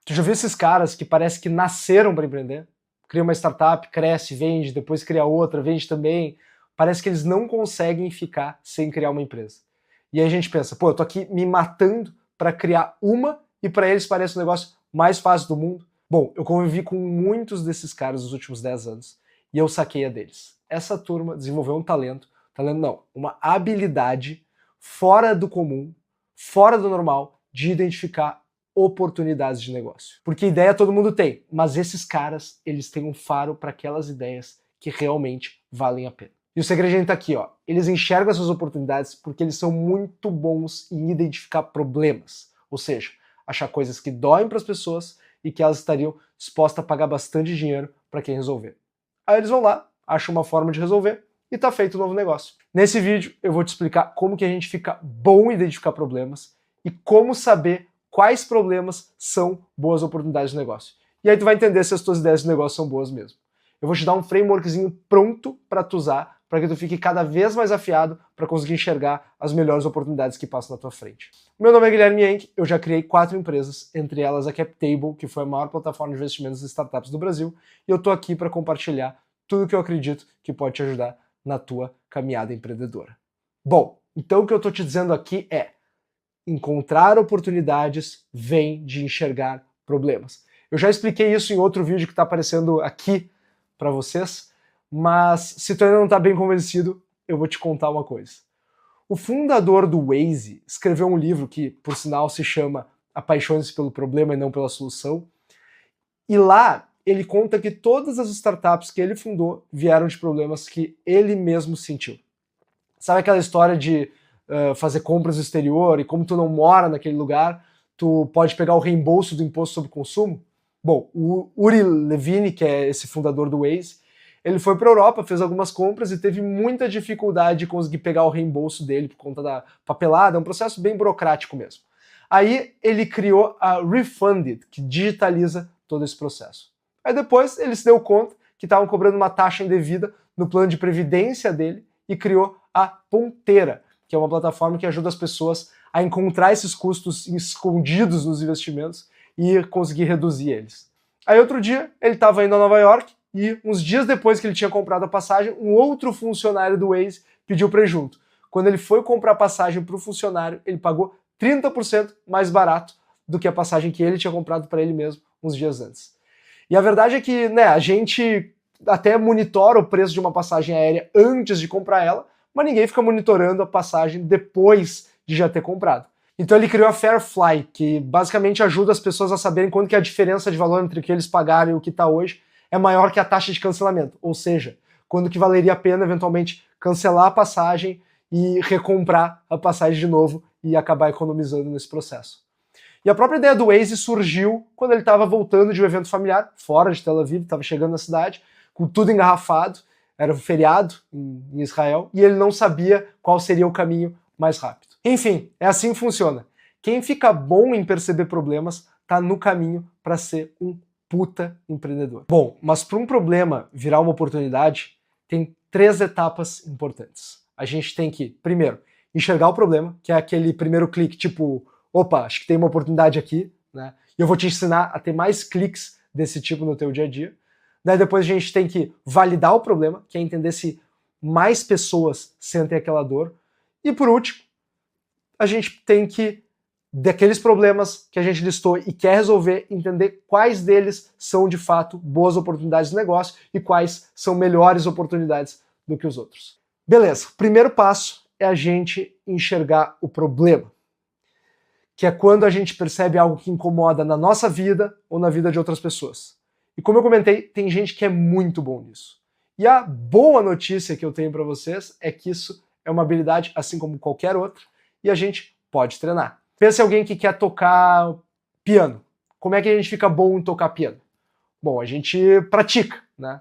Tu já viu esses caras que parece que nasceram para empreender? Cria uma startup, cresce, vende, depois cria outra, vende também. Parece que eles não conseguem ficar sem criar uma empresa. E aí a gente pensa, pô, eu tô aqui me matando para criar uma e para eles parece o negócio mais fácil do mundo. Bom, eu convivi com muitos desses caras nos últimos 10 anos e eu saquei a deles. Essa turma desenvolveu um talento não, uma habilidade fora do comum, fora do normal, de identificar oportunidades de negócio. Porque ideia todo mundo tem, mas esses caras, eles têm um faro para aquelas ideias que realmente valem a pena. E o segredinho está aqui, ó. Eles enxergam essas oportunidades porque eles são muito bons em identificar problemas. Ou seja, achar coisas que doem para as pessoas e que elas estariam dispostas a pagar bastante dinheiro para quem resolver. Aí eles vão lá, acham uma forma de resolver e tá feito um novo negócio. Nesse vídeo eu vou te explicar como que a gente fica bom em identificar problemas e como saber quais problemas são boas oportunidades de negócio. E aí tu vai entender se as tuas ideias de negócio são boas mesmo. Eu vou te dar um frameworkzinho pronto para tu usar, para que tu fique cada vez mais afiado para conseguir enxergar as melhores oportunidades que passam na tua frente. Meu nome é Guilherme Yenck, eu já criei 4 empresas, entre elas a CapTable, que foi a maior plataforma de investimentos em startups do Brasil, e eu tô aqui para compartilhar tudo o que eu acredito que pode te ajudar na tua caminhada empreendedora. Bom, então o que eu tô te dizendo aqui é: encontrar oportunidades vem de enxergar problemas. Eu já expliquei isso em outro vídeo que está aparecendo aqui para vocês, mas se tu ainda não está bem convencido, eu vou te contar uma coisa. O fundador do Waze escreveu um livro que, por sinal, se chama Apaixone-se pelo Problema e não pela Solução, e lá ele conta que todas as startups que ele fundou vieram de problemas que ele mesmo sentiu. Sabe aquela história de fazer compras no exterior e como tu não mora naquele lugar, tu pode pegar o reembolso do imposto sobre consumo? Bom, o Uri Levine, que é esse fundador do Waze, ele foi para a Europa, fez algumas compras e teve muita dificuldade de conseguir pegar o reembolso dele por conta da papelada, é um processo bem burocrático mesmo. Aí ele criou a Refunded, que digitaliza todo esse processo. Aí depois ele se deu conta que estavam cobrando uma taxa indevida no plano de previdência dele e criou a Ponteira, que é uma plataforma que ajuda as pessoas a encontrar esses custos escondidos nos investimentos e conseguir reduzir eles. Aí outro dia ele estava indo a Nova York e uns dias depois que ele tinha comprado a passagem, um outro funcionário do Waze pediu para ir junto. Quando ele foi comprar a passagem para o funcionário, ele pagou 30% mais barato do que a passagem que ele tinha comprado para ele mesmo uns dias antes. E a verdade é que, né, a gente até monitora o preço de uma passagem aérea antes de comprar ela, mas ninguém fica monitorando a passagem depois de já ter comprado. Então ele criou a Fairfly, que basicamente ajuda as pessoas a saberem quanto que a diferença de valor entre o que eles pagaram e o que está hoje é maior que a taxa de cancelamento, ou seja, quando que valeria a pena eventualmente cancelar a passagem e recomprar a passagem de novo e acabar economizando nesse processo. E a própria ideia do Waze surgiu quando ele estava voltando de um evento familiar, fora de Tel Aviv, estava chegando na cidade, com tudo engarrafado, era um feriado em Israel, e ele não sabia qual seria o caminho mais rápido. Enfim, é assim que funciona. Quem fica bom em perceber problemas está no caminho para ser um puta empreendedor. Bom, mas para um problema virar uma oportunidade, tem 3 etapas importantes. A gente tem que, primeiro, enxergar o problema, que é aquele primeiro clique, tipo, opa, acho que tem uma oportunidade aqui, né? E eu vou te ensinar a ter mais cliques desse tipo no teu dia a dia. Daí depois a gente tem que validar o problema, que é entender se mais pessoas sentem aquela dor. E por último, a gente tem que, daqueles problemas que a gente listou e quer resolver, entender quais deles são de fato boas oportunidades de negócio e quais são melhores oportunidades do que os outros. Beleza, o primeiro passo é a gente enxergar o problema, que é quando a gente percebe algo que incomoda na nossa vida ou na vida de outras pessoas. E como eu comentei, tem gente que é muito bom nisso. E a boa notícia que eu tenho para vocês é que isso é uma habilidade assim como qualquer outra e a gente pode treinar. Pensa em alguém que quer tocar piano. Como é que a gente fica bom em tocar piano? Bom, a gente pratica, né?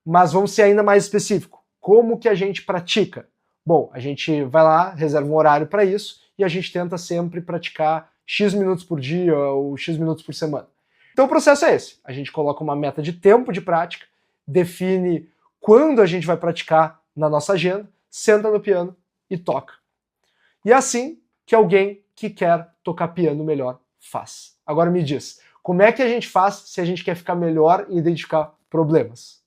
Mas vamos ser ainda mais específico. Como que a gente pratica? Bom, a gente vai lá, reserva um horário para isso e a gente tenta sempre praticar X minutos por dia ou X minutos por semana. Então o processo é esse. A gente coloca uma meta de tempo de prática, define quando a gente vai praticar na nossa agenda, senta no piano e toca. E é assim que alguém que quer tocar piano melhor faz. Agora me diz, Como é que a gente faz se a gente quer ficar melhor em identificar problemas?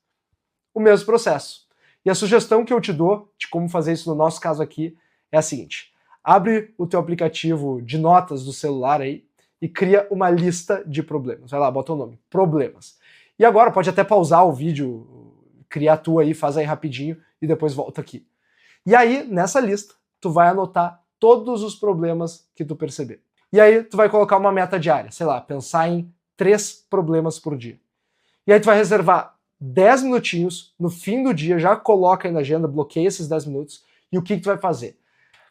O mesmo processo. E a sugestão que eu te dou de como fazer isso no nosso caso aqui é a seguinte: abre o teu aplicativo de notas do celular aí e cria uma lista de problemas. Vai lá, bota o nome, problemas. E agora pode até pausar o vídeo, criar a tua aí, faz aí rapidinho e depois volta aqui. E aí, nessa lista, tu vai anotar todos os problemas que tu perceber. E aí, tu vai colocar uma meta diária, sei lá, pensar em 3 problemas por dia. E aí tu vai reservar 10 minutinhos no fim do dia, já coloca aí na agenda, bloqueia esses 10 minutos, e o que tu vai fazer?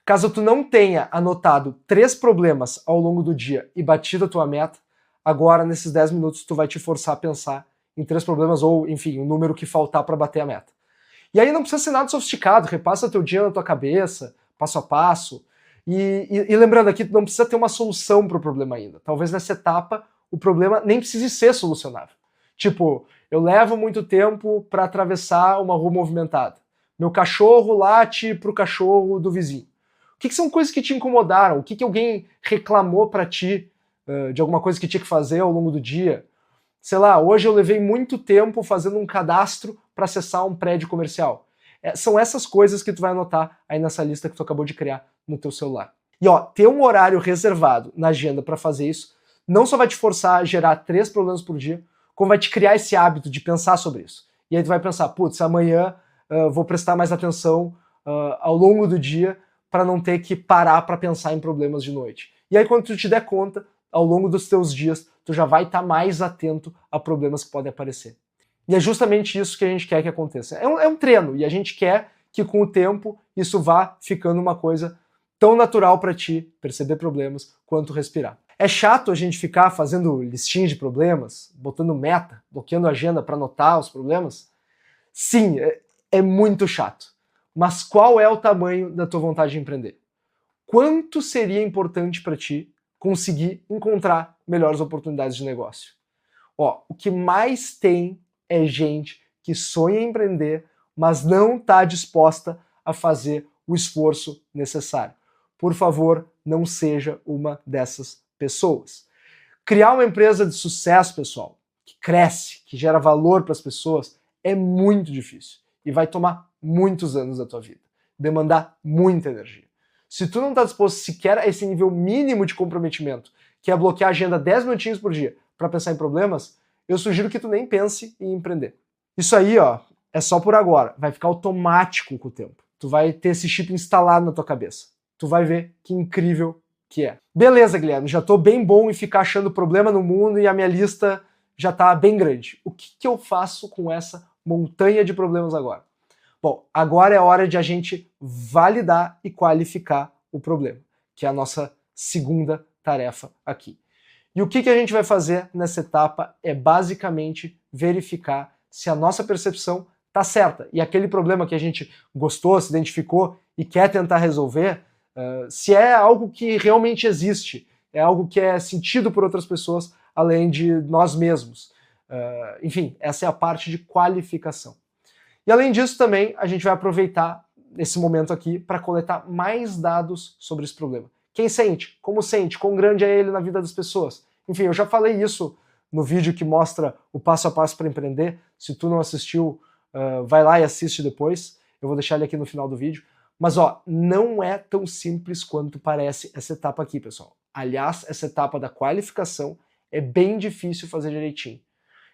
Caso tu não tenha anotado 3 problemas ao longo do dia e batido a tua meta, agora nesses 10 minutos tu vai te forçar a pensar em 3 problemas ou, enfim, o número que faltar para bater a meta. E aí não precisa ser nada sofisticado, repassa teu dia na tua cabeça, passo a passo. E lembrando aqui, tu não precisa ter uma solução para o problema ainda. Talvez nessa etapa o problema nem precise ser solucionável. Tipo, eu levo muito tempo para atravessar uma rua movimentada. Meu cachorro late pro cachorro do vizinho. O que são coisas que te incomodaram? O que alguém reclamou para ti de alguma coisa que tinha que fazer ao longo do dia? Sei lá, hoje eu levei muito tempo fazendo um cadastro para acessar um prédio comercial. São essas coisas que tu vai anotar aí nessa lista que tu acabou de criar no teu celular. E ó, ter um horário reservado na agenda para fazer isso não só vai te forçar a gerar 3 problemas por dia, como vai te criar esse hábito de pensar sobre isso. E aí tu vai pensar, putz, amanhã vou prestar mais atenção ao longo do dia para não ter que parar para pensar em problemas de noite. E aí quando tu te der conta, ao longo dos teus dias, tu já vai estar mais atento a problemas que podem aparecer. E é justamente isso que a gente quer que aconteça. É um treino, e a gente quer que com o tempo isso vá ficando uma coisa tão natural para ti, perceber problemas, quanto respirar. É chato a gente ficar fazendo listinha de problemas, botando meta, bloqueando a agenda para anotar os problemas? Sim, é muito chato. Mas qual é o tamanho da tua vontade de empreender? Quanto seria importante para ti conseguir encontrar melhores oportunidades de negócio? Ó, o que mais tem é gente que sonha em empreender, mas não está disposta a fazer o esforço necessário. Por favor, não seja uma dessas pessoas. Criar uma empresa de sucesso, pessoal, que cresce, que gera valor para as pessoas, é muito difícil e vai tomar muitos anos da tua vida, demandar muita energia. Se tu não está disposto sequer a esse nível mínimo de comprometimento, que é bloquear a agenda 10 minutinhos por dia para pensar em problemas, eu sugiro que tu nem pense em empreender. Isso aí, ó, é só por agora. Vai ficar automático com o tempo. Tu vai ter esse chip instalado na tua cabeça. Tu vai ver que incrível que é. Beleza, Guilherme, já tô bem bom em ficar achando problema no mundo e a minha lista já tá bem grande. O que eu faço com essa montanha de problemas agora? Bom, agora é hora de a gente validar e qualificar o problema, que é a nossa segunda tarefa aqui. E o que a gente vai fazer nessa etapa é basicamente verificar se a nossa percepção está certa. E aquele problema que a gente gostou, se identificou e quer tentar resolver, se é algo que realmente existe, é algo que é sentido por outras pessoas além de nós mesmos. Enfim, essa é a parte de qualificação. E além disso também, a gente vai aproveitar esse momento aqui para coletar mais dados sobre esse problema. Quem sente? Como sente? Quão grande é ele na vida das pessoas? Enfim, eu já falei isso no vídeo que mostra o passo a passo para empreender. Se tu não assistiu, vai lá e assiste depois. Eu vou deixar ele aqui no final do vídeo. Mas ó, não é tão simples quanto parece essa etapa aqui, pessoal. Aliás, essa etapa da qualificação é bem difícil fazer direitinho.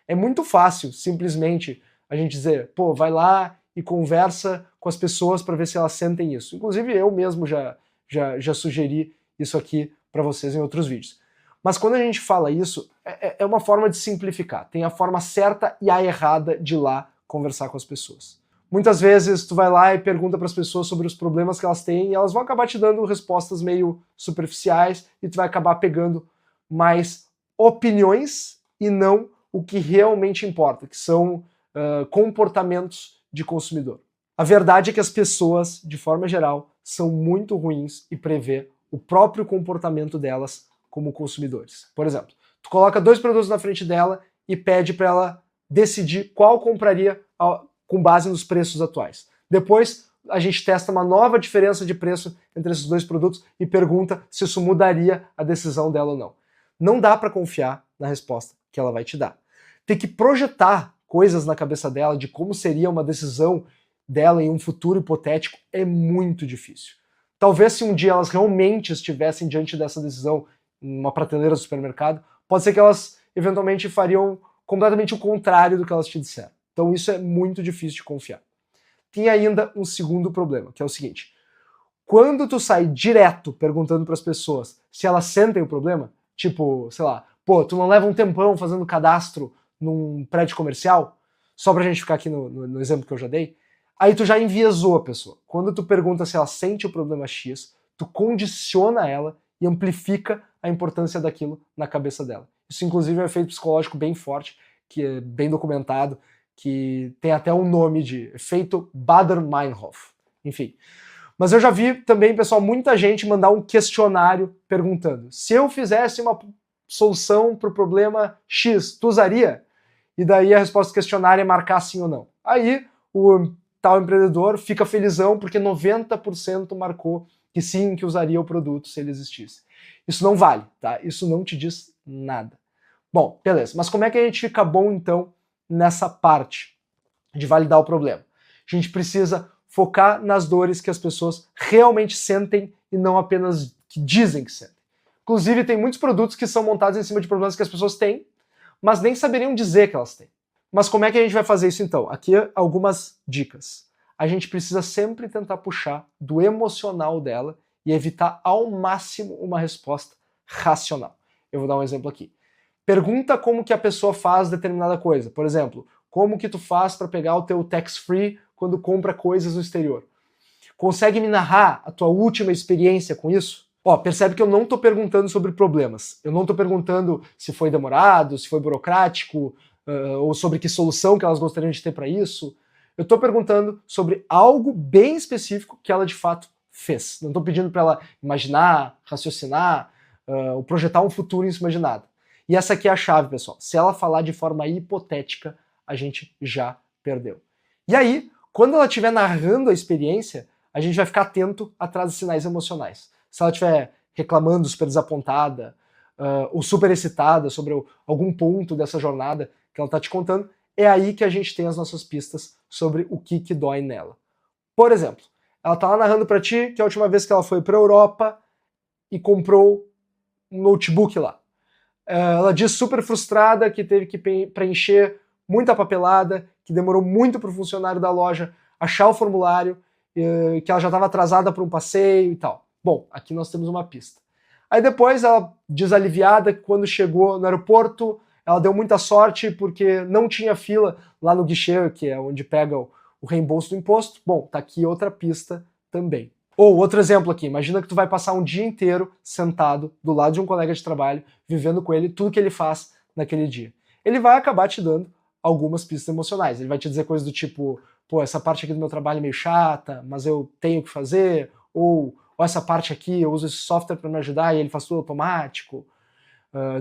É muito fácil, simplesmente, a gente dizer, pô, vai lá e conversa com as pessoas para ver se elas sentem isso. Inclusive, eu mesmo já sugeri isso aqui para vocês em outros vídeos. Mas quando a gente fala isso, é uma forma de simplificar. Tem a forma certa e a errada de ir lá conversar com as pessoas. Muitas vezes tu vai lá e pergunta para as pessoas sobre os problemas que elas têm e elas vão acabar te dando respostas meio superficiais e tu vai acabar pegando mais opiniões e não o que realmente importa, que são comportamentos de consumidor. A verdade é que as pessoas, de forma geral, são muito ruins em prever o próprio comportamento delas como consumidores. Por exemplo, tu coloca 2 produtos na frente dela e pede para ela decidir qual compraria com base nos preços atuais. Depois, a gente testa uma nova diferença de preço entre esses 2 produtos e pergunta se isso mudaria a decisão dela ou não. Não dá para confiar na resposta que ela vai te dar. Ter que projetar coisas na cabeça dela de como seria uma decisão dela em um futuro hipotético é muito difícil. Talvez se um dia elas realmente estivessem diante dessa decisão em uma prateleira do supermercado, pode ser que elas eventualmente fariam completamente o contrário do que elas te disseram. Então isso é muito difícil de confiar. Tem ainda um segundo problema, que é o seguinte: quando tu sai direto perguntando para as pessoas se elas sentem o problema, tipo, sei lá, pô, tu não leva um tempão fazendo cadastro num prédio comercial, só pra gente ficar aqui no exemplo que eu já dei, aí tu já enviesou a pessoa. Quando tu pergunta se ela sente o problema X, tu condiciona ela e amplifica a importância daquilo na cabeça dela. Isso, inclusive, é um efeito psicológico bem forte, que é bem documentado, que tem até um nome de efeito Baader-Meinhof. Enfim. Mas eu já vi também, pessoal, muita gente mandar um questionário perguntando: se eu fizesse uma solução para o problema X, tu usaria? E daí a resposta do questionário é marcar sim ou não. Aí o tal empreendedor fica felizão porque 90% marcou que sim, que usaria o produto se ele existisse. Isso não vale, tá? Isso não te diz nada. Bom, beleza. Mas como é que a gente fica bom, então, nessa parte de validar o problema? A gente precisa focar nas dores que as pessoas realmente sentem e não apenas que dizem que sentem. Inclusive, tem muitos produtos que são montados em cima de problemas que as pessoas têm, mas nem saberiam dizer que elas têm. Mas como é que a gente vai fazer isso então? Aqui algumas dicas. A gente precisa sempre tentar puxar do emocional dela e evitar ao máximo uma resposta racional. Eu vou dar um exemplo aqui. Pergunta como que a pessoa faz determinada coisa. Por exemplo, como que tu faz para pegar o teu tax-free quando compra coisas no exterior? Consegue me narrar a tua última experiência com isso? Ó, percebe que eu não estou perguntando sobre problemas. Eu não estou perguntando se foi demorado, se foi burocrático, ou sobre que solução que elas gostariam de ter para isso. Eu estou perguntando sobre algo bem específico que ela de fato fez. Não estou pedindo para ela imaginar, raciocinar, ou projetar um futuro em cima de nada. E essa aqui é a chave, pessoal. Se ela falar de forma hipotética, a gente já perdeu. E aí, quando ela estiver narrando a experiência, a gente vai ficar atento atrás dos sinais emocionais. Se ela estiver reclamando, super desapontada, ou super excitada sobre algum ponto dessa jornada que ela está te contando, é aí que a gente tem as nossas pistas sobre o que dói nela. Por exemplo, ela está lá narrando para ti que a última vez que ela foi para a Europa e comprou um notebook lá. Ela diz super frustrada que teve que preencher muita papelada, que demorou muito para o funcionário da loja achar o formulário, que ela já estava atrasada para um passeio e tal. Bom, aqui nós temos uma pista. Aí depois ela diz aliviada que quando chegou no aeroporto, ela deu muita sorte porque não tinha fila lá no guichê, que é onde pega o reembolso do imposto. Bom, tá aqui outra pista também. Ou outro exemplo aqui, imagina que tu vai passar um dia inteiro sentado do lado de um colega de trabalho, vivendo com ele tudo que ele faz naquele dia. Ele vai acabar te dando algumas pistas emocionais. Ele vai te dizer coisas do tipo, pô, essa parte aqui do meu trabalho é meio chata, mas eu tenho que fazer, ou essa parte aqui eu uso esse software para me ajudar e ele faz tudo automático,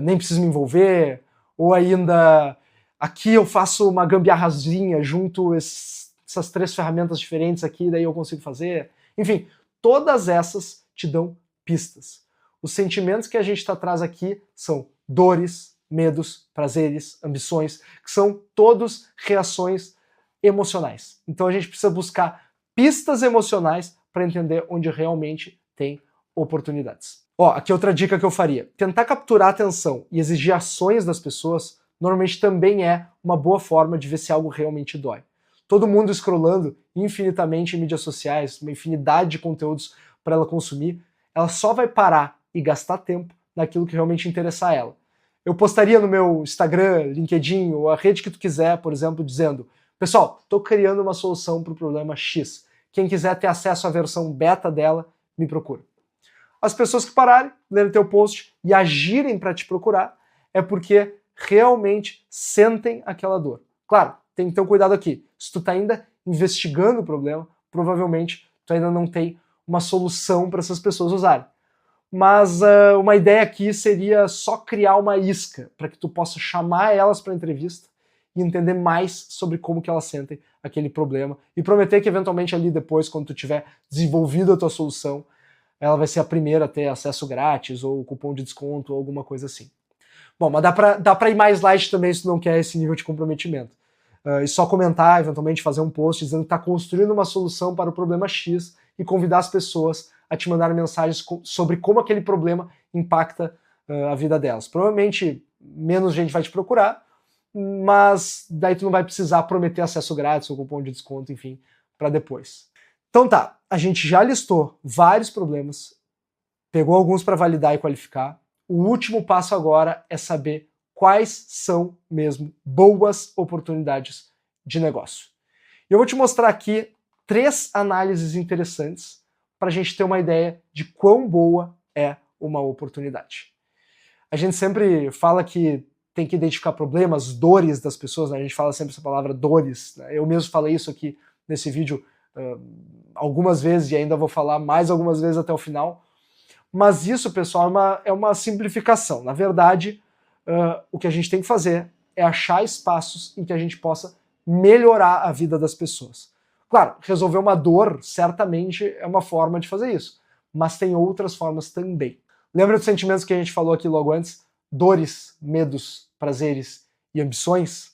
nem preciso me envolver, ou ainda aqui eu faço uma gambiarrazinha junto essas 3 ferramentas diferentes aqui, daí eu consigo fazer. Enfim, todas essas te dão pistas. Os sentimentos que a gente traz aqui são dores, medos, prazeres, ambições, que são todos reações emocionais. Então a gente precisa buscar pistas emocionais para entender onde realmente tem oportunidades. Ó, aqui outra dica que eu faria. Tentar capturar a atenção e exigir ações das pessoas normalmente também é uma boa forma de ver se algo realmente dói. Todo mundo scrollando infinitamente em mídias sociais, uma infinidade de conteúdos para ela consumir, ela só vai parar e gastar tempo naquilo que realmente interessa a ela. Eu postaria no meu Instagram, LinkedIn ou a rede que tu quiser, por exemplo, dizendo: pessoal, estou criando uma solução para o problema X. Quem quiser ter acesso à versão beta dela, me procura. As pessoas que pararem, lerem teu post e agirem para te procurar, é porque realmente sentem aquela dor. Claro, tem que ter um cuidado aqui. Se tu está ainda investigando o problema, provavelmente tu ainda não tem uma solução para essas pessoas usarem. Mas uma ideia aqui seria só criar uma isca para que tu possa chamar elas para entrevista e entender mais sobre como que elas sentem aquele problema e prometer que eventualmente ali depois, quando tu tiver desenvolvido a tua solução, ela vai ser a primeira a ter acesso grátis ou cupom de desconto ou alguma coisa assim. Bom, mas dá pra ir mais light também se tu não quer esse nível de comprometimento. E só comentar, eventualmente fazer um post dizendo que está construindo uma solução para o problema X e convidar as pessoas a te mandar mensagens sobre como aquele problema impacta a vida delas. Provavelmente menos gente vai te procurar, mas daí tu não vai precisar prometer acesso grátis ou cupom de desconto, enfim, para depois. Então tá, a gente já listou vários problemas, pegou alguns para validar e qualificar. O último passo agora é saber quais são mesmo boas oportunidades de negócio. Eu vou te mostrar aqui 3 análises interessantes para a gente ter uma ideia de quão boa é uma oportunidade. A gente sempre fala que tem que identificar problemas, dores das pessoas, né? A gente fala sempre essa palavra dores, né? Eu mesmo falei isso aqui nesse vídeo algumas vezes e ainda vou falar mais algumas vezes até o final. Mas isso, pessoal, é uma simplificação. Na verdade, o que a gente tem que fazer é achar espaços em que a gente possa melhorar a vida das pessoas. Claro, resolver uma dor certamente é uma forma de fazer isso, mas tem outras formas também. Lembra dos sentimentos que a gente falou aqui logo antes? Dores, medos, prazeres e ambições?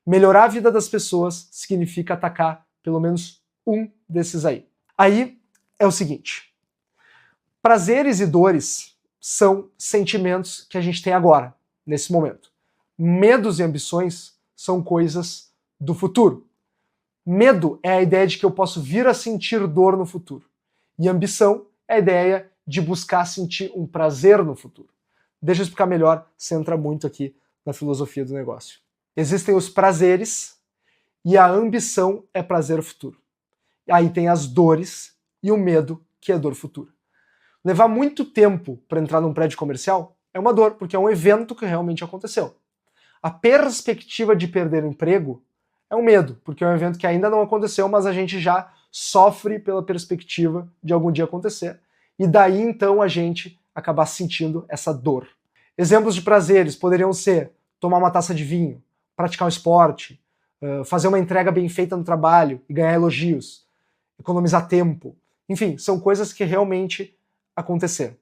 Melhorar a vida das pessoas significa atacar pelo menos um desses aí. Aí é o seguinte: prazeres e dores são sentimentos que a gente tem agora, nesse momento. Medos e ambições são coisas do futuro. Medo é a ideia de que eu posso vir a sentir dor no futuro. E ambição é a ideia de buscar sentir um prazer no futuro. Deixa eu explicar melhor, você entra muito aqui na filosofia do negócio. Existem os prazeres e a ambição é prazer futuro. Aí tem as dores e o medo, que é dor futura. Levar muito tempo para entrar num prédio comercial é uma dor, porque é um evento que realmente aconteceu. A perspectiva de perder o emprego é um medo, porque é um evento que ainda não aconteceu, mas a gente já sofre pela perspectiva de algum dia acontecer, e daí então a gente acabar sentindo essa dor. Exemplos de prazeres poderiam ser tomar uma taça de vinho, praticar um esporte, fazer uma entrega bem feita no trabalho e ganhar elogios, economizar tempo. Enfim, são coisas que realmente aconteceram.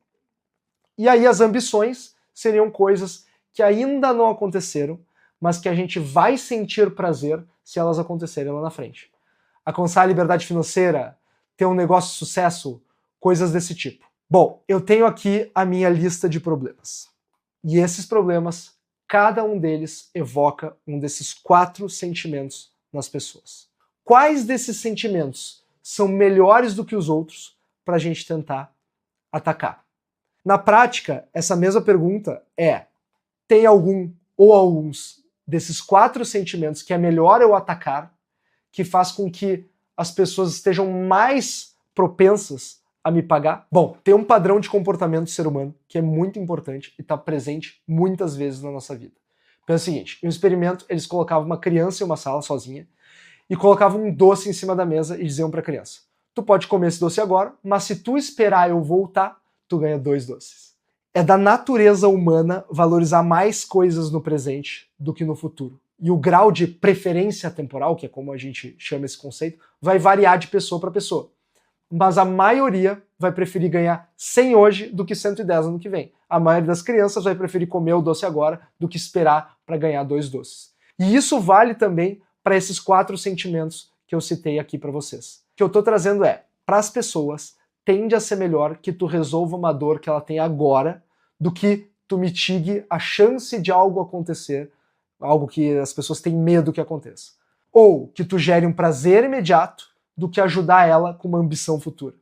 E aí as ambições seriam coisas que ainda não aconteceram, mas que a gente vai sentir prazer se elas acontecerem lá na frente. Alcançar a liberdade financeira, ter um negócio de sucesso, coisas desse tipo. Bom, eu tenho aqui a minha lista de problemas. E esses problemas, cada um deles evoca um desses 4 sentimentos nas pessoas. Quais desses sentimentos são melhores do que os outros para a gente tentar atacar? Na prática, essa mesma pergunta tem algum ou alguns desses 4 sentimentos que é melhor eu atacar, que faz com que as pessoas estejam mais propensas a me pagar? Bom, tem um padrão de comportamento do ser humano que é muito importante e está presente muitas vezes na nossa vida. Pensa o seguinte, em um experimento eles colocavam uma criança em uma sala sozinha e colocavam um doce em cima da mesa e diziam para a criança: tu pode comer esse doce agora, mas se tu esperar eu voltar, tu ganha 2 doces. É da natureza humana valorizar mais coisas no presente do que no futuro. E o grau de preferência temporal, que é como a gente chama esse conceito, vai variar de pessoa para pessoa. Mas a maioria vai preferir ganhar 100 hoje do que 110 ano que vem. A maioria das crianças vai preferir comer o doce agora do que esperar para ganhar 2 doces. E isso vale também para esses 4 sentimentos que eu citei aqui para vocês. O que eu estou trazendo para as pessoas, tende a ser melhor que tu resolva uma dor que ela tem agora do que tu mitigue a chance de algo acontecer, algo que as pessoas têm medo que aconteça. Ou que tu gere um prazer imediato do que ajudar ela com uma ambição futura.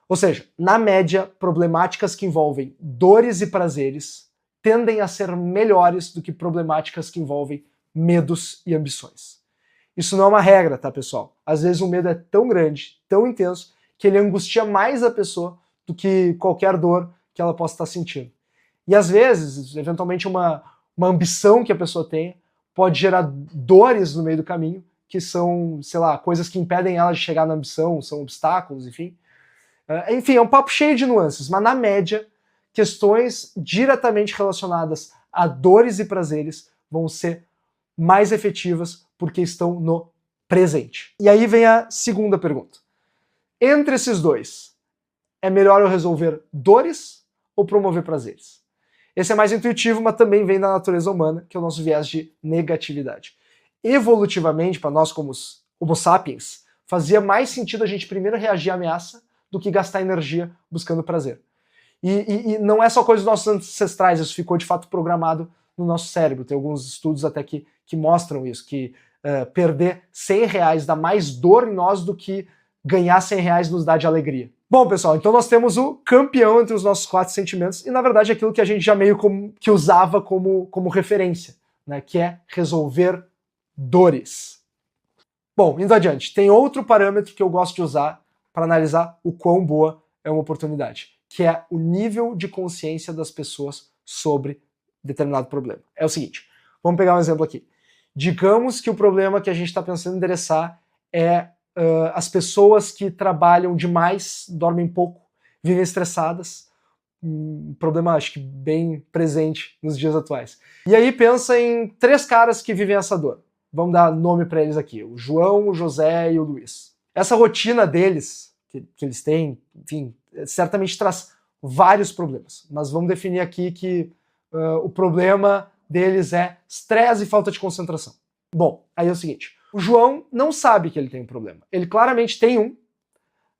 Ou seja, na média, problemáticas que envolvem dores e prazeres tendem a ser melhores do que problemáticas que envolvem medos e ambições. Isso não é uma regra, tá, pessoal? Às vezes o medo é tão grande, tão intenso, que ele angustia mais a pessoa do que qualquer dor que ela possa estar sentindo. E às vezes, eventualmente, uma ambição que a pessoa tem pode gerar dores no meio do caminho, que são, sei lá, coisas que impedem ela de chegar na ambição, são obstáculos, enfim. Enfim, é um papo cheio de nuances, mas na média, questões diretamente relacionadas a dores e prazeres vão ser mais efetivas porque estão no presente. E aí vem a segunda pergunta. Entre esses dois, é melhor eu resolver dores ou promover prazeres? Esse é mais intuitivo, mas também vem da natureza humana, que é o nosso viés de negatividade. Evolutivamente, para nós como Homo sapiens, fazia mais sentido a gente primeiro reagir à ameaça do que gastar energia buscando prazer. E não é só coisa dos nossos ancestrais, isso ficou de fato programado no nosso cérebro. Tem alguns estudos até que mostram isso, que perder R$100 dá mais dor em nós do que ganhar R$100 nos dá de alegria. Bom, pessoal, então nós temos o campeão entre os nossos 4 sentimentos, e na verdade aquilo que a gente já meio que usava como referência, né, que é resolver dores. Bom, indo adiante, tem outro parâmetro que eu gosto de usar para analisar o quão boa é uma oportunidade, que é o nível de consciência das pessoas sobre determinado problema. É o seguinte, vamos pegar um exemplo aqui. Digamos que o problema que a gente está pensando em endereçar é as pessoas que trabalham demais, dormem pouco, vivem estressadas, um problema acho que bem presente nos dias atuais. E aí pensa em 3 caras que vivem essa dor. Vamos dar nome para eles aqui, o João, o José e o Luiz. Essa rotina deles, que eles têm, enfim, certamente traz vários problemas, mas vamos definir aqui que o problema deles é estresse e falta de concentração. Bom, aí é o seguinte, o João não sabe que ele tem um problema. Ele claramente tem um,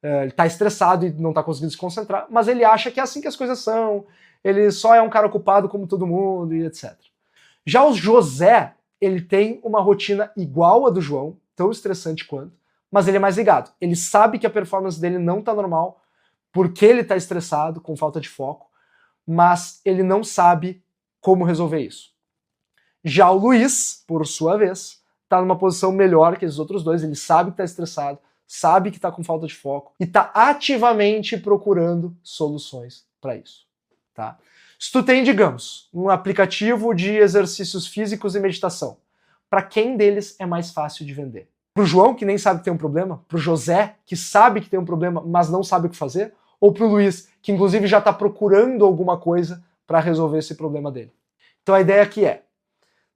ele está estressado e não está conseguindo se concentrar, mas ele acha que é assim que as coisas são, ele só é um cara ocupado como todo mundo e etc. Já o José, ele tem uma rotina igual a do João, tão estressante quanto, mas ele é mais ligado. Ele sabe que a performance dele não está normal, porque ele está estressado, com falta de foco, mas ele não sabe como resolver isso. Já o Luiz, por sua vez, está numa posição melhor que esses outros dois, ele sabe que está estressado, sabe que está com falta de foco e está ativamente procurando soluções para isso. Tá? Se tu tem, digamos, um aplicativo de exercícios físicos e meditação, para quem deles é mais fácil de vender? Para o João, que nem sabe que tem um problema? Para o José, que sabe que tem um problema, mas não sabe o que fazer? Ou para o Luiz, que inclusive já está procurando alguma coisa para resolver esse problema dele? Então a ideia aqui é,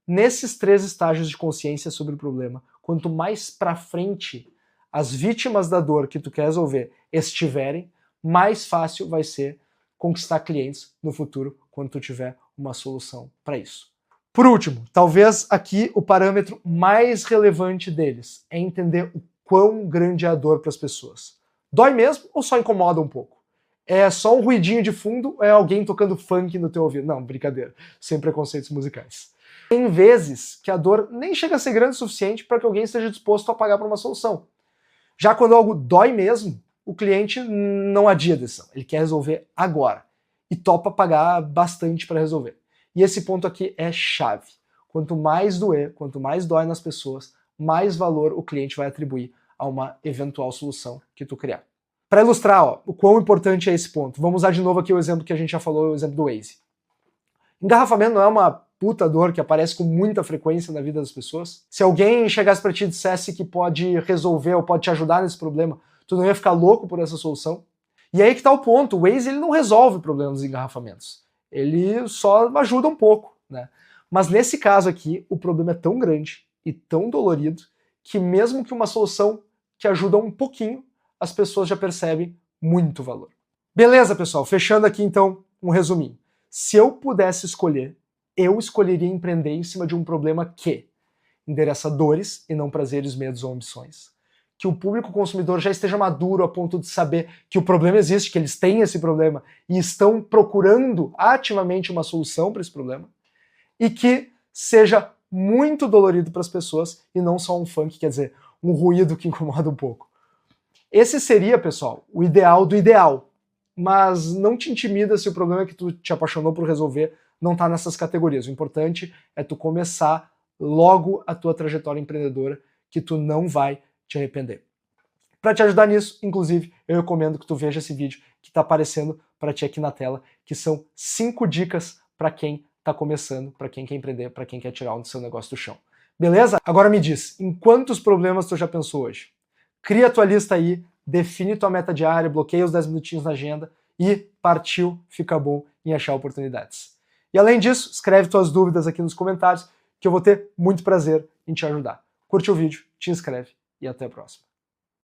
nesses 3 estágios de consciência sobre o problema, quanto mais para frente as vítimas da dor que tu quer resolver estiverem, mais fácil vai ser conquistar clientes no futuro quando tu tiver uma solução para isso. Por último, talvez aqui o parâmetro mais relevante deles é entender o quão grande é a dor para as pessoas. Dói mesmo ou só incomoda um pouco? É só um ruidinho de fundo ou é alguém tocando funk no teu ouvido? Não, brincadeira, sem preconceitos musicais. Tem vezes que a dor nem chega a ser grande o suficiente para que alguém esteja disposto a pagar por uma solução. Já quando algo dói mesmo, o cliente não adia a decisão, ele quer resolver agora e topa pagar bastante para resolver. E esse ponto aqui é chave. Quanto mais doer, quanto mais dói nas pessoas, mais valor o cliente vai atribuir a uma eventual solução que tu criar. Para ilustrar o quão importante é esse ponto, vamos usar de novo aqui o exemplo que a gente já falou, o exemplo do Waze. Engarrafamento não é uma puta dor que aparece com muita frequência na vida das pessoas? Se alguém chegasse para ti e dissesse que pode resolver ou pode te ajudar nesse problema, tu não ia ficar louco por essa solução? E aí que tá o ponto, o Waze ele não resolve o problema dos engarrafamentos, ele só ajuda um pouco, né? Mas nesse caso aqui, o problema é tão grande e tão dolorido que mesmo que uma solução que ajuda um pouquinho, as pessoas já percebem muito valor. Beleza, pessoal, fechando aqui então um resuminho. Se eu pudesse escolher, eu escolheria empreender em cima de um problema que endereça dores e não prazeres, medos ou ambições. Que o público consumidor já esteja maduro a ponto de saber que o problema existe, que eles têm esse problema e estão procurando ativamente uma solução para esse problema. E que seja muito dolorido para as pessoas e não só um funk, quer dizer, um ruído que incomoda um pouco. Esse seria, pessoal, o ideal do ideal. Mas não te intimida se o problema que tu te apaixonou por resolver não está nessas categorias. O importante é tu começar logo a tua trajetória empreendedora, que tu não vai te arrepender. Para te ajudar nisso, inclusive, eu recomendo que tu veja esse vídeo que está aparecendo para ti aqui na tela, que são 5 dicas para quem está começando, para quem quer empreender, para quem quer tirar o seu negócio do chão. Beleza? Agora me diz, em quantos problemas tu já pensou hoje? Cria a tua lista aí, define tua meta diária, bloqueia os 10 minutinhos na agenda e partiu, fica bom em achar oportunidades. E além disso, escreve tuas dúvidas aqui nos comentários que eu vou ter muito prazer em te ajudar. Curte o vídeo, te inscreve e até a próxima.